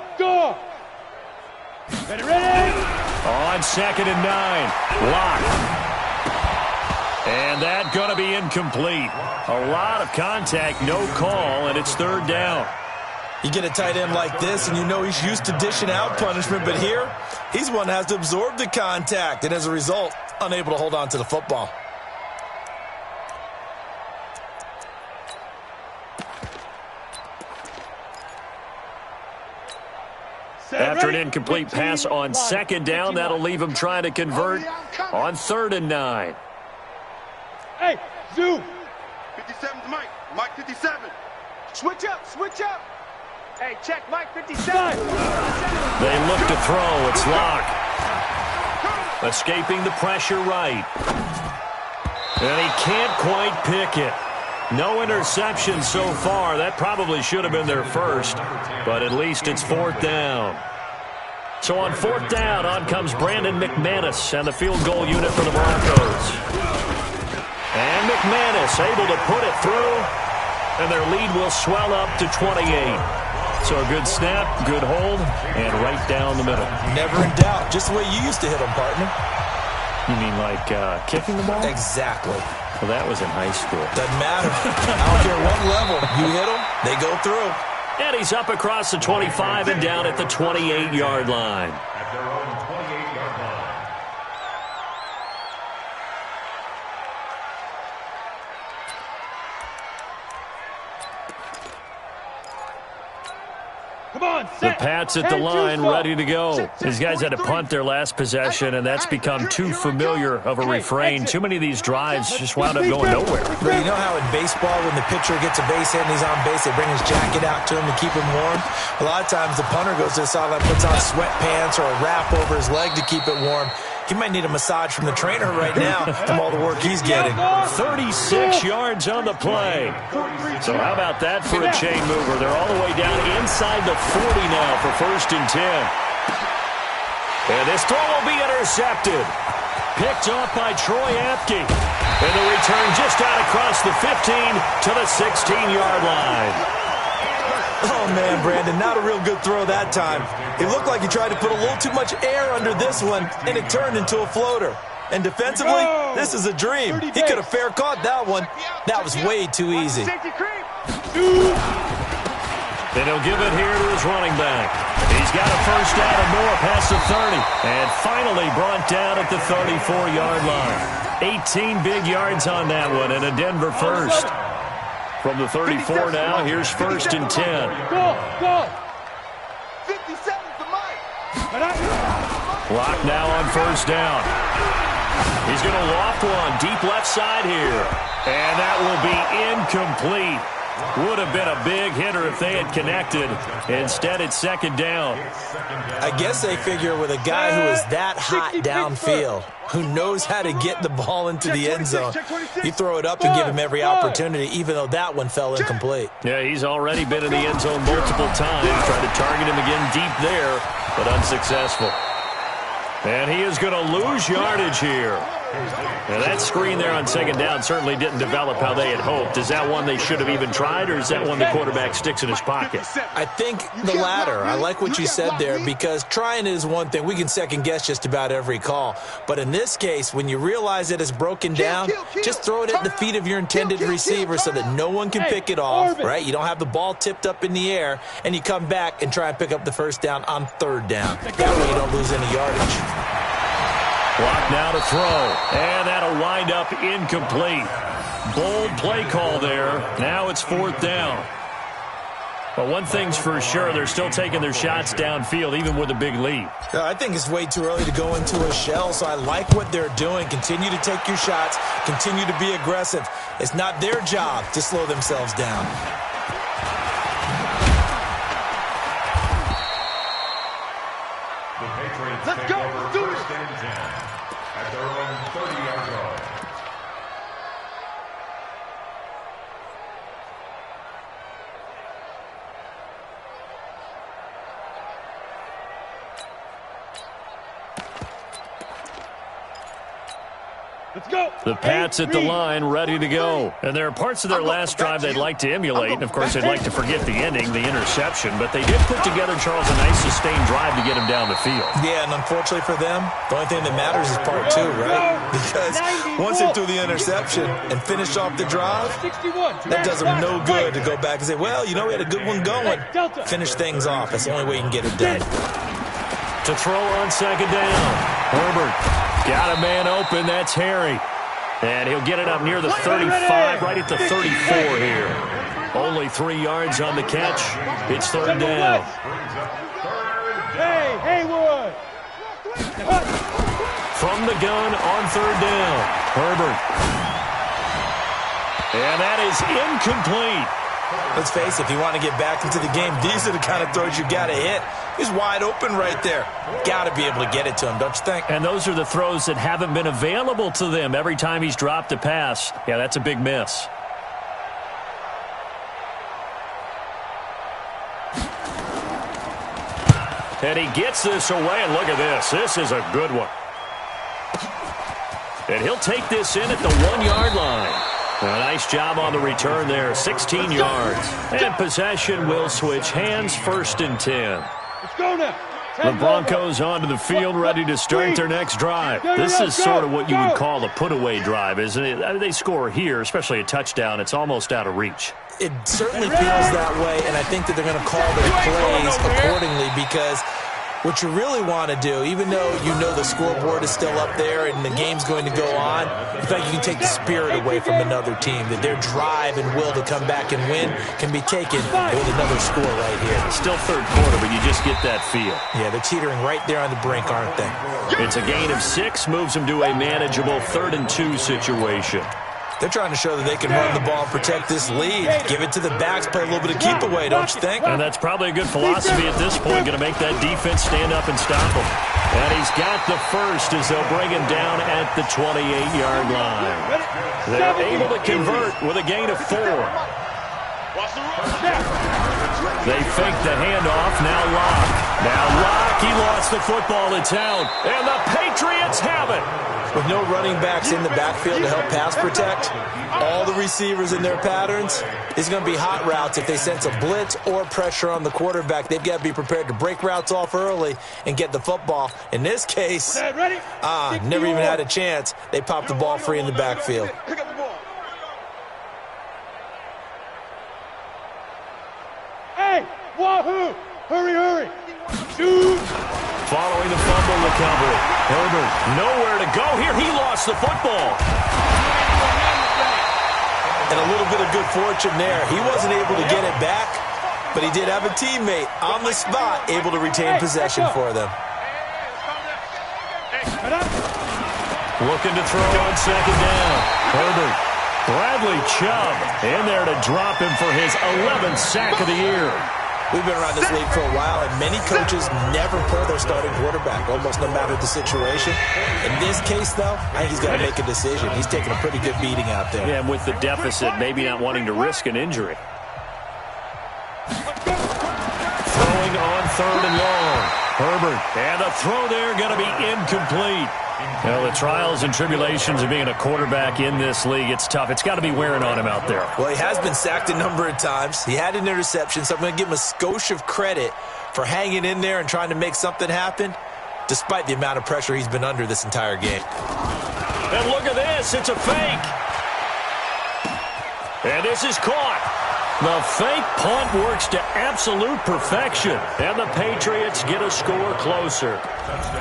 [SPEAKER 2] Ready.
[SPEAKER 1] On 2nd and 9. Lock. And that going to be incomplete. A lot of contact, no call, and it's 3rd down.
[SPEAKER 4] You get a tight end like this, and you know he's used to dishing out punishment, but here, he's one that has to absorb the contact, and as a result, unable to hold on to the football.
[SPEAKER 1] After an incomplete pass on 2nd down, that'll leave him trying to convert on 3rd and 9.
[SPEAKER 2] Hey, zoom.
[SPEAKER 3] 57's Mike. Mike 57. Switch up. Hey, check Mike 57.
[SPEAKER 1] They look to throw. It's Locke. Escaping the pressure right. And he can't quite pick it. No interception so far. That probably should have been their first, but at least it's 4th down. So on 4th down, on comes Brandon McManus and the field goal unit for the Broncos. And McManus able to put it through, and their lead will swell up to 28. So a good snap, good hold, and right down the middle.
[SPEAKER 4] Never in doubt. Just the way you used to hit them, partner.
[SPEAKER 1] You mean like kicking the ball?
[SPEAKER 4] Exactly.
[SPEAKER 1] Well, that was in high school.
[SPEAKER 4] Doesn't matter. I don't care what level. You hit them, they go through.
[SPEAKER 1] And he's up across the 25 and down at the 28-yard line.
[SPEAKER 5] At their own 28-yard line.
[SPEAKER 2] Come on,
[SPEAKER 1] The
[SPEAKER 2] set.
[SPEAKER 1] Pats at the line, ready to go. These guys had to punt their last possession, and that's become too familiar of a refrain. Too many of these drives just wound up going nowhere.
[SPEAKER 4] But you know how in baseball, when the pitcher gets a base hit and he's on base, they bring his jacket out to him to keep him warm? A lot of times the punter goes to the sideline, puts on sweatpants or a wrap over his leg to keep it warm. He might need a massage from the trainer right now from all the work he's getting.
[SPEAKER 1] 36 yards on the play. So how about that for a chain mover? They're all the way down inside the 40 now for 1st and 10. And this throw will be intercepted. Picked off by Troy Apke. And the return just out across the 15 to the 16-yard line.
[SPEAKER 4] Oh, man, Brandon, not a real good throw that time. It looked like he tried to put a little too much air under this one, and it turned into a floater. And defensively, this is a dream. He could have fair caught that one. That was way too easy.
[SPEAKER 1] Then he'll give it here to his running back. He's got a 1st down and more past the 30. And finally brought down at the 34-yard line. 18 big yards on that one, and a Denver first. From the 34 now, here's 1st and 10.
[SPEAKER 2] Go.
[SPEAKER 3] 57 to Mike.
[SPEAKER 1] Clock now on 1st down. He's going to loft one deep left side here. And that will be incomplete. Would have been a big hitter if they had connected. Instead, it's 2nd down.
[SPEAKER 4] I guess they figure with a guy who is that hot downfield, who knows how to get the ball into the end zone, you throw it up and give him every opportunity, even though that one fell incomplete.
[SPEAKER 1] Yeah, he's already been in the end zone multiple times. Tried to target him again deep there, but unsuccessful. And he is going to lose yardage here. Now that screen there on 2nd down certainly didn't develop how they had hoped. Is that one they should have even tried, or is that one the quarterback sticks in his pocket?
[SPEAKER 4] I think the latter. I like what you said there, because trying is one thing. We can second guess just about every call. But in this case, when you realize that it's broken down, just throw it at the feet of your intended receiver so that no one can pick it off, right? You don't have the ball tipped up in the air, and you come back and try and pick up the 1st down on 3rd down. That way you don't lose any yardage.
[SPEAKER 1] Clock now to throw, and that'll wind up incomplete. Bold play call there. Now it's 4th down. Well, one thing's for sure, they're still taking their shots downfield, even with a big lead.
[SPEAKER 4] I think it's way too early to go into a shell, so I like what they're doing. Continue to take your shots. Continue to be aggressive. It's not their job to slow themselves down.
[SPEAKER 5] The Patriots
[SPEAKER 3] Let's
[SPEAKER 5] take
[SPEAKER 3] go.
[SPEAKER 5] over
[SPEAKER 3] Let's do
[SPEAKER 5] first and 10 at their own 30-yard line.
[SPEAKER 2] Let's go.
[SPEAKER 1] The Pats at the line, ready to go. And there are parts of their last drive they'd like to emulate, and, of course, they'd like to forget the ending, the interception. But they did put together, Charles, a nice sustained drive to get him down the field.
[SPEAKER 4] Yeah, and unfortunately for them, the only thing that matters is part two, right? Because once they threw the interception and finished off the drive,
[SPEAKER 2] 61.
[SPEAKER 4] that does them no good to go back and say, well, you know, we had a good one going. Finish things off. That's the only way you can get it done.
[SPEAKER 1] To throw on second down, Herbert. Got a man open, that's Harry. And he'll get it up near the 35, right at the 34 here. Only 3 yards on the catch. It's third down.
[SPEAKER 2] Hey, Haywood.
[SPEAKER 1] From the gun on third down, Herbert. And that is incomplete.
[SPEAKER 4] Let's face it, if you want to get back into the game, these are the kind of throws you got to hit. He's wide open right there. Got to be able to get it to him, don't you think?
[SPEAKER 1] And those are the throws that haven't been available to them every time he's dropped a pass. Yeah, that's a big miss. And he gets this away, and look at this. This is a good one. And he'll take this in at the 1-yard line. A nice job on the return there, 16 yards. And possession will switch hands, first and 10.
[SPEAKER 2] Let's go now.
[SPEAKER 1] The Broncos onto the field, ready to start their next drive. This is sort of what you would call a put-away drive, isn't it? I mean, they score here, especially a touchdown. It's almost out of reach.
[SPEAKER 4] It certainly feels that way, and I think that they're going to call their plays accordingly because what you really want to do, even though you know the scoreboard is still up there and the game's going to go on, in fact, you can take the spirit away from another team, that their drive and will to come back and win can be taken with another score right here.
[SPEAKER 1] Still third quarter, but you just get that feel.
[SPEAKER 4] Yeah, they're teetering right there on the brink, aren't they?
[SPEAKER 1] It's a gain of 6, moves them to a manageable 3rd and 2 situation.
[SPEAKER 4] They're trying to show that they can run the ball and protect this lead. Give it to the backs, play a little bit of keep away, don't you think?
[SPEAKER 1] And that's probably a good philosophy at this point, going to make that defense stand up and stop him. And he's got the first as they'll bring him down at the 28-yard line. They're able to convert with a gain of 4. They fake the handoff, now Locke. Now Locke, he lost the football, it's out. And the Patriots have it.
[SPEAKER 4] With no running backs in the backfield to help pass protect, all the receivers in their patterns, it's going to be hot routes. If they sense a blitz or pressure on the quarterback, they've got to be prepared to break routes off early and get the football. In this case, never even had a chance. They popped the ball free in the backfield.
[SPEAKER 3] Pick up the ball.
[SPEAKER 2] Hey, wahoo! Hurry, hurry! Shoot!
[SPEAKER 1] Following the fumble recovery, Herbert nowhere to go here. He lost the football.
[SPEAKER 4] And a little bit of good fortune there. He wasn't able to get it back, but he did have a teammate on the spot able to retain possession for them.
[SPEAKER 1] Looking to throw on second down. Herbert. Bradley Chubb in there to drop him for his 11th sack of the year.
[SPEAKER 4] We've been around this league for a while, and many coaches never pull their starting quarterback, almost no matter the situation. In this case, though, I think he's got to make a decision. He's taking a pretty good beating out there.
[SPEAKER 1] Yeah, and with the deficit, maybe not wanting to risk an injury. Throwing on third and long. Herbert, and the throw there going to be incomplete. You know, the trials and tribulations of being a quarterback in this league, it's tough. It's got to be wearing on him out there.
[SPEAKER 4] Well, he has been sacked a number of times. He had an interception, so I'm going to give him a skosh of credit for hanging in there and trying to make something happen, despite the amount of pressure he's been under this entire game.
[SPEAKER 1] And look at this. It's a fake. And this is caught. The fake punt works to absolute perfection. And the Patriots get a score closer.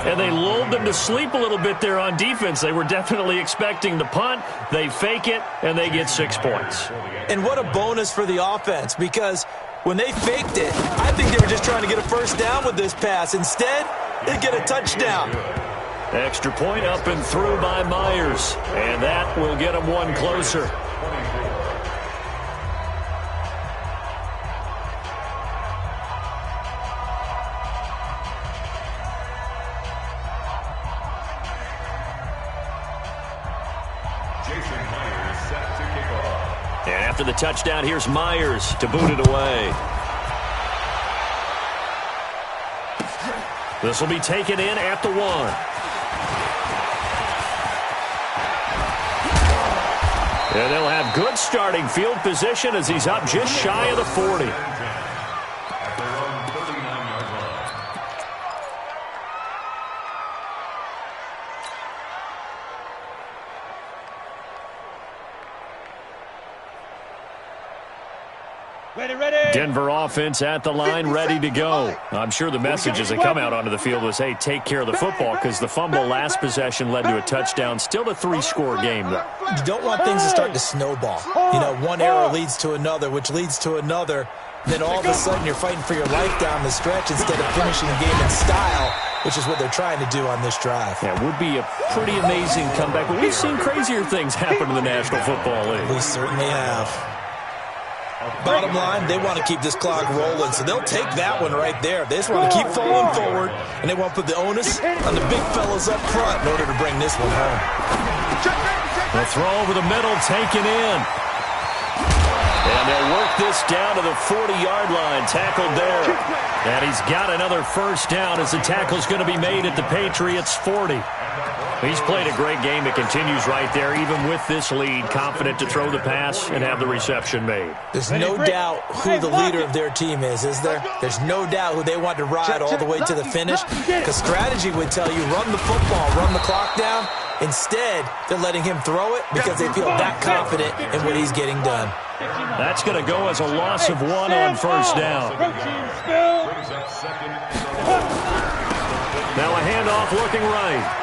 [SPEAKER 1] And they lulled them to sleep a little bit there on defense. They were definitely expecting the punt. They fake it, and they get 6 points.
[SPEAKER 4] And what a bonus for the offense, because When they faked it, I think they were just trying to get a first down with this pass. Instead, they get a touchdown.
[SPEAKER 1] Extra point up and through by Myers. And that will get them one closer. And after the touchdown, here's Myers to boot it away. This will be taken in at the 1. And they'll have good starting field position as he's up just shy of the 40. Denver offense at the line, ready to go. I'm sure the message as they come out onto the field was, hey, take care of the football, because the fumble last possession led to a touchdown. Still a 3-score game, though.
[SPEAKER 4] You don't want things to start to snowball. You know, one error leads to another, which leads to another. Then all of a sudden you're fighting for your life down the stretch instead of finishing the game in style, which is what they're trying to do on this drive.
[SPEAKER 1] Yeah, it would be a pretty amazing comeback, but we've seen crazier things happen in the National Football League.
[SPEAKER 4] We certainly have. Bottom line, they want to keep this clock rolling, so they'll take that one right there. They just want to keep falling forward, and they want to put the onus on the big fellas up front in order to bring this one home.
[SPEAKER 1] The throw over the middle, taken in. And they'll work this down to the 40-yard line, tackled there. And he's got another first down as the tackle's going to be made at the Patriots' 40. He's played a great game. It continues right there, even with this lead, confident to throw the pass and have the reception made.
[SPEAKER 4] There's no doubt who the leader of their team is there? There's no doubt who they want to ride all the way to the finish, because strategy would tell you run the football, run the clock down. Instead, they're letting him throw it because they feel that confident in what he's getting done.
[SPEAKER 1] That's going to go as a loss of 1 on first down. Now a handoff looking right.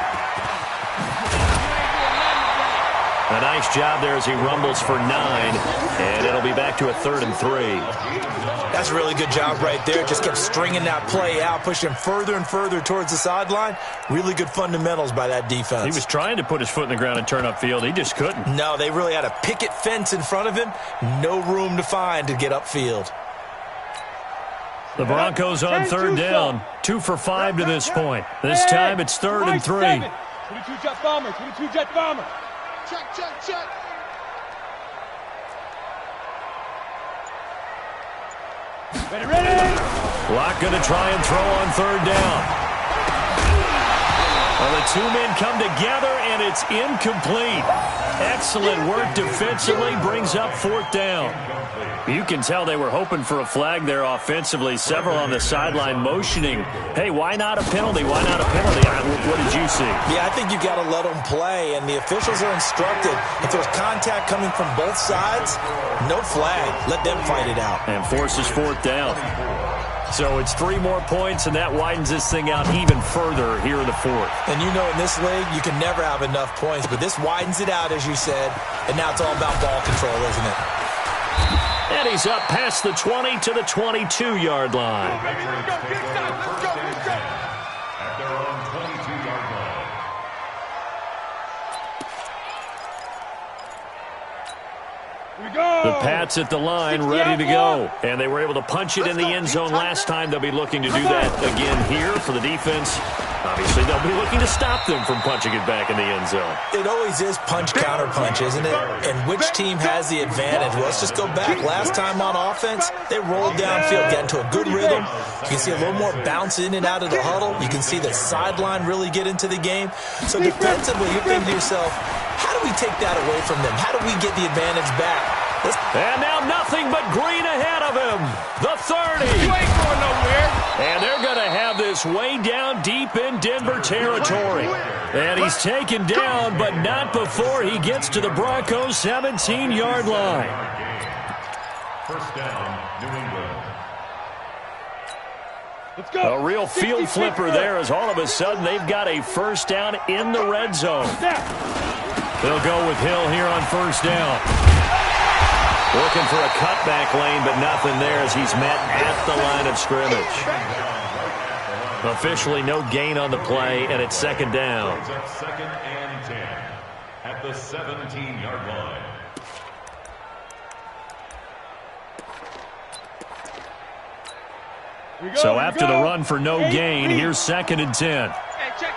[SPEAKER 1] A nice job there as he rumbles for 9, and it'll be back to a 3rd and 3.
[SPEAKER 4] That's a really good job right there. Just kept stringing that play out, pushing him further and further towards the sideline. Really good fundamentals by that defense.
[SPEAKER 1] He was trying to put his foot in the ground and turn upfield. He just couldn't.
[SPEAKER 4] No, they really had a picket fence in front of him. No room to find to get upfield.
[SPEAKER 1] The Broncos on 3rd down. 2 for 5 to this point. This time it's 3rd and 3.
[SPEAKER 2] 22 jet bomber, 22 jet bomber.
[SPEAKER 3] Check, check, check.
[SPEAKER 2] Ready.
[SPEAKER 1] Locke going to try and throw on 3rd down. Well, the two men come together, and it's incomplete. Excellent work defensively, brings up 4th down. You can tell they were hoping for a flag there offensively. Several on the sideline motioning, hey, why not a penalty? Why not a penalty? What did you see?
[SPEAKER 4] Yeah, I think you got to let them play, and the officials are instructed. If there's contact coming from both sides, no flag. Let them fight it out.
[SPEAKER 1] And forces 4th down. So it's 3 more points, and that widens this thing out even further here in the 4th.
[SPEAKER 4] And you know, in this league, you can never have enough points, but this widens it out, as you said, and now it's all about ball control, isn't it?
[SPEAKER 1] And he's up past the 20 to the 22-yard line.
[SPEAKER 3] Let's go.
[SPEAKER 5] At their own 22-yard line.
[SPEAKER 1] The Pats at the line, ready to go. And they were able to punch it in the end zone last time. They'll be looking to do that again here for the defense. Obviously, they'll be looking to stop them from punching it back in the end zone.
[SPEAKER 4] It always is punch-counter-punch, isn't it? And which team has the advantage? Well, let's just go back. Last time on offense, they rolled downfield, got into a good rhythm. You can see a little more bounce in and out of the huddle. You can see the sideline really get into the game. So defensively, you're thinking to yourself, how do we take that away from them? How do we get the advantage back?
[SPEAKER 1] And now nothing but green ahead of him. The 30.
[SPEAKER 3] You ain't going nowhere.
[SPEAKER 1] And they're going to have this way down deep in Denver territory. And he's taken down, but not before he gets to the Broncos' 17-yard line.
[SPEAKER 5] First down, New England.
[SPEAKER 2] Let's go.
[SPEAKER 1] A real field flipper there as all of a sudden they've got a first down in the red zone. They'll go with Hill here on first down. Looking for a cutback lane, but nothing there as he's met at the line of scrimmage. Officially no gain on the play, and it's second down.
[SPEAKER 5] Second and 10 at the 17-yard line.
[SPEAKER 1] So after the run for no gain, here's second and 10.
[SPEAKER 3] Hey, check.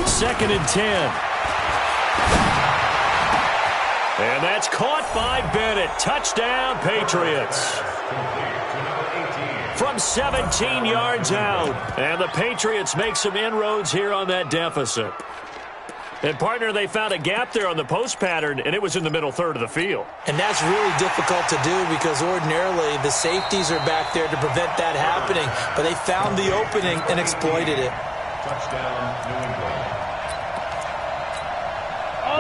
[SPEAKER 1] Second and 10. And that's caught by Bennett. Touchdown, Patriots. From 17 yards out. And the Patriots make some inroads here on that deficit. And, partner, they found a gap there on the post pattern, and it was in the middle third of the field.
[SPEAKER 4] And that's really difficult to do because ordinarily the safeties are back there to prevent that happening. But they found the opening and exploited it.
[SPEAKER 5] Touchdown, New England.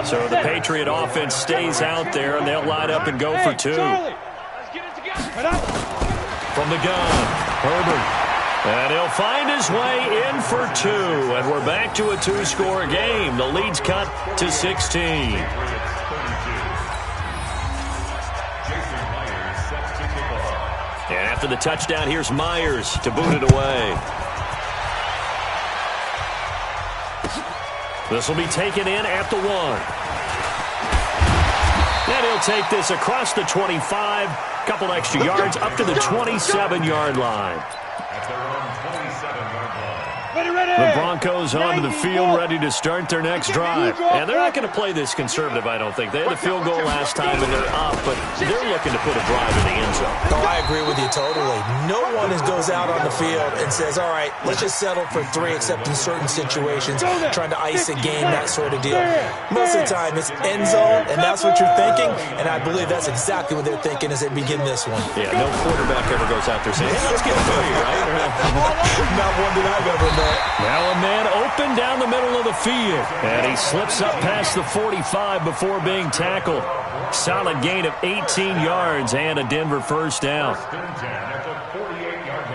[SPEAKER 1] So the Patriot offense stays out there, and they'll line up and go for two.
[SPEAKER 2] Let's get it together.
[SPEAKER 1] From the gun, Herbert. And he'll find his way in for two. And we're back to a two-score game. The lead's cut to 16.
[SPEAKER 5] Jason Myers sets to kick off.
[SPEAKER 1] And after the touchdown, here's Myers to boot it away. This will be taken in at the 1. And he'll take this across the 25. Couple extra yards up to the 27-yard line.
[SPEAKER 5] At their own 27-yard line.
[SPEAKER 1] The Broncos onto the field, ready to start their next drive. And they're not going to play this conservative, I don't think. They had a field goal last time, and they're up, but they're looking to put a drive in the end zone.
[SPEAKER 4] Oh, I agree with you totally. No one goes out on the field and says, all right, let's just settle for 3, except in certain situations, trying to ice a game, that sort of deal. Most of the time, it's end zone, and that's what you're thinking, and I believe that's exactly what they're thinking as they begin this one.
[SPEAKER 1] Yeah, no quarterback ever goes out there saying, hey, let's get it for you, right?
[SPEAKER 4] Not one that I've ever met.
[SPEAKER 1] Now a man open down the middle of the field. And he slips up past the 45 before being tackled. Solid gain of 18 yards and a Denver first down.
[SPEAKER 5] First and 10 at the 48-yard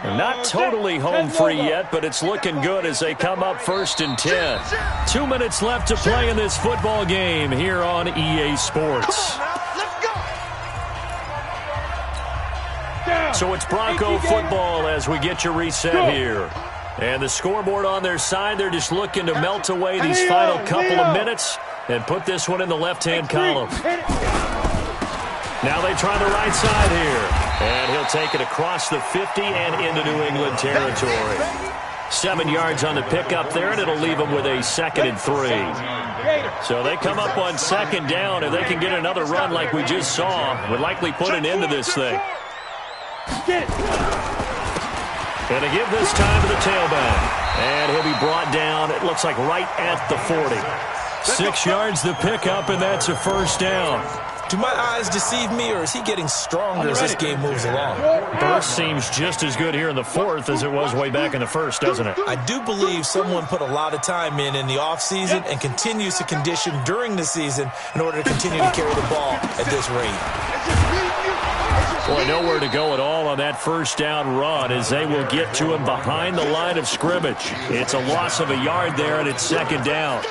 [SPEAKER 5] line.
[SPEAKER 1] Not totally home free yet, but it's looking good as they come up first and 10. 2 minutes left to play in this football game here on EA Sports. So it's Bronco football as we get you reset here. And the scoreboard on their side, they're just looking to melt away these final couple of minutes and put this one in the left-hand column. Now they try the right side here. And he'll take it across the 50 and into New England territory. 7 yards on the pickup there, and it'll leave them with a 2nd and 3. So they come up on second down. If they can get another run like we just saw, would likely put an end to this thing. And to give this time to the tailback. And he'll be brought down, it looks like right at the 40. 6 yards the pickup, and that's a first down.
[SPEAKER 4] Do my eyes deceive me, or is he getting stronger as this game moves along?
[SPEAKER 1] Burst seems just as good here in the fourth as it was way back in the first, doesn't it?
[SPEAKER 4] I do believe someone put a lot of time in the offseason and continues to condition during the season in order to continue to carry the ball at this rate.
[SPEAKER 1] Boy, nowhere to go at all on that first down run as they will get to him behind the line of scrimmage. It's a loss of a yard there, and it's second down.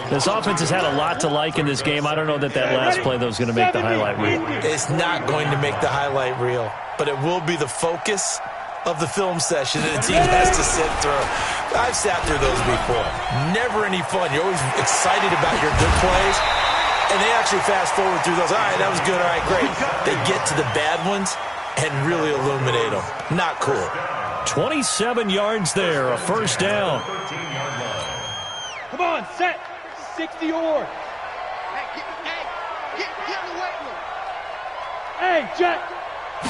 [SPEAKER 1] This offense has had a lot to like in this game. I don't know that last play, though, is going to make the highlight reel.
[SPEAKER 4] It's not going to make the highlight reel, but it will be the focus of the film session that the team has to sit through. I've sat through those before. Never any fun. You're always excited about your good plays. And they actually fast forward through those. All right, that was good. All right, great. They get to the bad ones and really illuminate them. Not cool.
[SPEAKER 1] 27 yards there, a first down.
[SPEAKER 2] Come on, set. 60 or.
[SPEAKER 3] Get in the weight room.
[SPEAKER 2] Hey, Jack.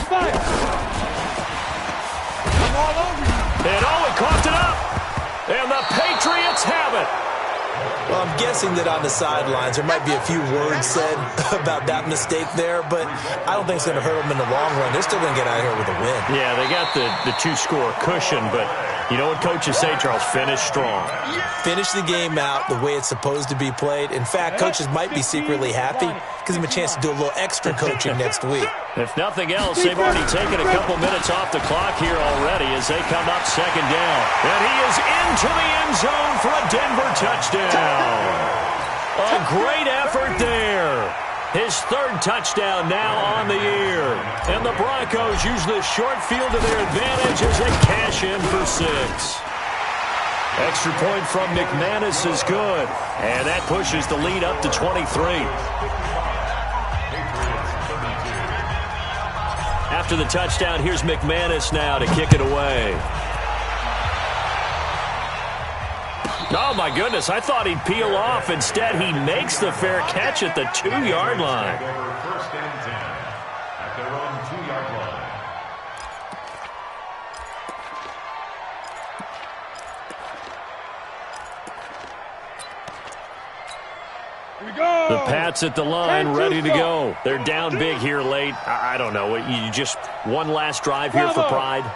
[SPEAKER 2] Fire. I'm all over you.
[SPEAKER 1] And Owen coughed it up. And the Patriots have it.
[SPEAKER 4] Well, I'm guessing that on the sidelines there might be a few words said about that mistake there, but I don't think it's going to hurt them in the long run. They're still going to get out of here with a win.
[SPEAKER 1] Yeah, they got the two-score cushion, but you know what coaches say, Charles? Finish strong.
[SPEAKER 4] Finish the game out the way it's supposed to be played. In fact, coaches might be secretly happy. Gives them a chance to do a little extra coaching next week.
[SPEAKER 1] If nothing else, they've already taken a couple minutes off the clock here already as they come up second down. And he is into the end zone for a Denver touchdown. A great effort there. His third touchdown now on the year. And the Broncos use the short field to their advantage as they cash in for 6. Extra point from McManus is good. And that pushes the lead up to 23. After the touchdown, here's McManus now to kick it away. Oh, my goodness. I thought he'd peel off. Instead, he makes the fair catch at the 2-yard line.
[SPEAKER 5] First and 10 at their own 2-yard line.
[SPEAKER 2] Here we go.
[SPEAKER 1] The Pats at the line, ready to go. They're down big here late. I don't know. You just one last drive here for pride.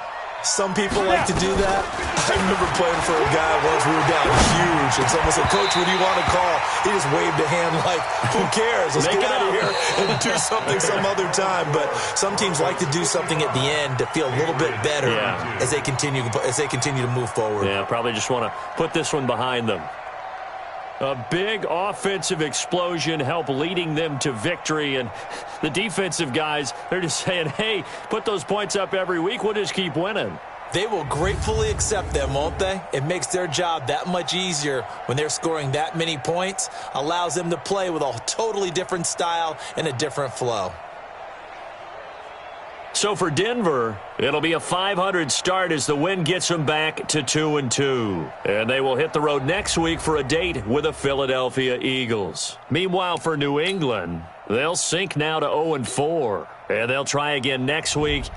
[SPEAKER 4] Some people like to do that. I remember playing for a guy once. We were down huge, and someone said, "Coach, what do you want to call?" He just waved a hand like, "Who cares? Let's get out of here and do something some other time." But some teams like to do something at the end to feel a little bit better as they continue to move forward.
[SPEAKER 1] Yeah, probably just want to put this one behind them. A big offensive explosion helped leading them to victory, and the defensive guys, they're just saying, hey, put those points up every week, we'll just keep winning.
[SPEAKER 4] They will gratefully accept them, won't they? It makes their job that much easier when they're scoring that many points, allows them to play with a totally different style and a different flow.
[SPEAKER 1] So for Denver, it'll be a 500 start as the win gets them back to 2-2. And they will hit the road next week for a date with the Philadelphia Eagles. Meanwhile, for New England, they'll sink now to 0-4. And they'll try again next week